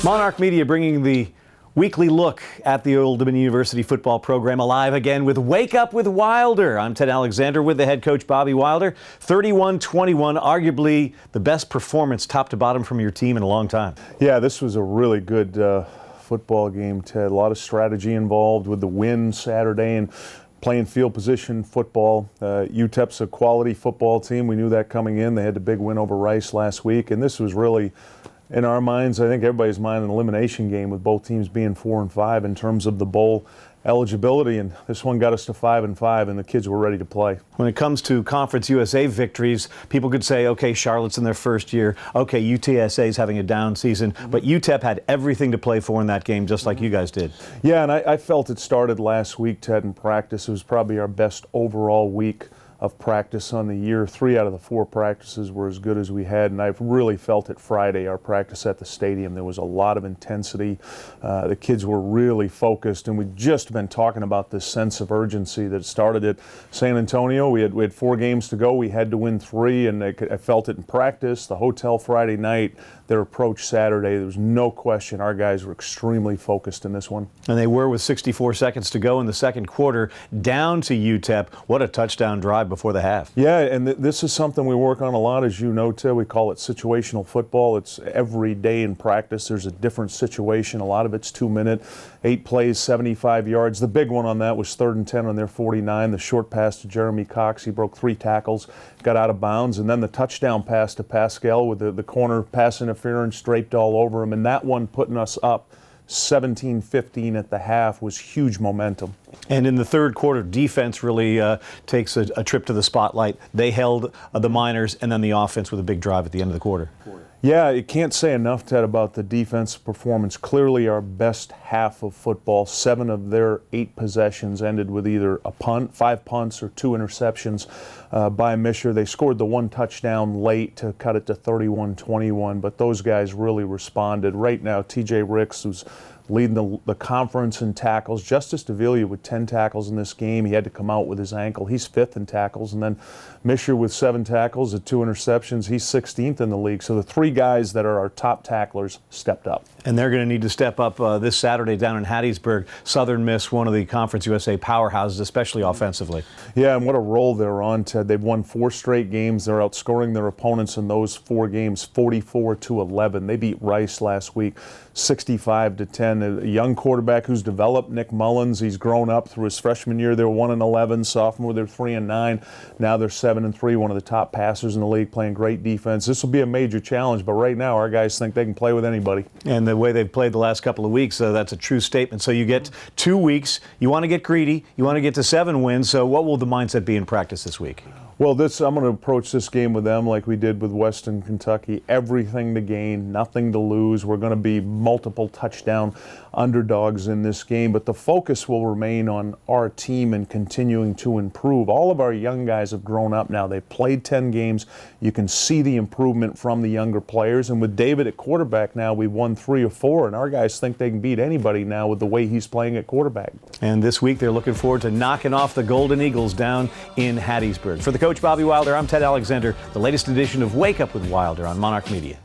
Monarch Media bringing the weekly look at the Old Dominion University football program alive again with Wake Up with Wilder. I'm Ted Alexander with the head coach Bobby Wilder. 31-21, arguably the best performance top to bottom from your team in a long time. Yeah, this was a really good football game, Ted. A lot of strategy involved with the win Saturday and playing field position football. UTEP's a quality football team. We knew that coming in. They had the big win over Rice last week, and this was really, in our minds, I think everybody's mind, an elimination game with both teams being 4-5 in terms of the bowl eligibility, and this one got us to 5-5, and the kids were ready to play. When it comes to Conference USA victories, people could say, okay, Charlotte's in their first year, okay, UTSA's having a down season, but UTEP had everything to play for in that game, just like you guys did. Yeah, and I felt it started last week, Ted, in practice. It was probably our best overall week of practice on the year. 3 out of the 4 practices were as good as we had, and I've really felt it Friday, our practice at the stadium. There was a lot of intensity. The kids were really focused, and we've just been talking about this sense of urgency that started at San Antonio. We had 4 games to go. We had to win 3, and I felt it in practice, the hotel Friday night, their approach Saturday. There was no question our guys were extremely focused in this one. And they were with 64 seconds to go in the second quarter, down to UTEP. What a touchdown drive before the half. Yeah, and this is something we work on a lot, as you know, Ted. We call it situational football. It's every day in practice there's a different situation. A lot of it's 2-minute, 8 plays, 75 yards. The big one on that was 3rd and 10 on their 49. The short pass to Jeremy Cox. He broke 3 tackles, got out of bounds, and then the touchdown pass to Pascal with the corner pass interference draped all over him, and that one putting us up 17-15 at the half was huge momentum. And in the third quarter, defense really takes a trip to the spotlight. They held the Miners, and then the offense with a big drive at the end of the quarter. Yeah, you can't say enough, Ted, about the defensive performance. Clearly our best half of football. 7 of their 8 possessions ended with either a punt, 5 punts, or 2 interceptions by Misher. They scored the 1 touchdown late to cut it to 31-21, but those guys really responded. Right now, TJ Ricks, who's leading the conference in tackles. Justice Davila with 10 tackles in this game. He had to come out with his ankle. He's 5th in tackles. And then Misher with 7 tackles and 2 interceptions. He's 16th in the league. So the 3 guys that are our top tacklers stepped up. And they're going to need to step up this Saturday down in Hattiesburg. Southern Miss, one of the Conference USA powerhouses, especially offensively. Yeah, and what a roll they're on, Ted. They've won 4 straight games. They're outscoring their opponents in those 4 games 44-11. They beat Rice last week 65-10. A young quarterback who's developed, Nick Mullins. He's grown up through his freshman year. They were 1-11. Sophomore, they're 3-9. Now they're 7-3. One of the top passers in the league, playing great defense. This will be a major challenge, but right now our guys think they can play with anybody. And the way they've played the last couple of weeks, that's a true statement. So you get 2 weeks. You want to get greedy. You want to get to 7 wins. So what will the mindset be in practice this week? Well, I'm going to approach this game with them like we did with Western Kentucky. Everything to gain, nothing to lose. We're going to be multiple touchdown underdogs in this game, but the focus will remain on our team and continuing to improve. All of our young guys have grown up now. They've played 10 games. You can see the improvement from the younger players, and with David at quarterback now, we've won 3 or 4, and our guys think they can beat anybody now with the way he's playing at quarterback. And this week they're looking forward to knocking off the Golden Eagles down in Hattiesburg. For the coach Bobby Wilder, I'm Ted Alexander. The latest edition of Wake Up with Wilder on Monarch Media.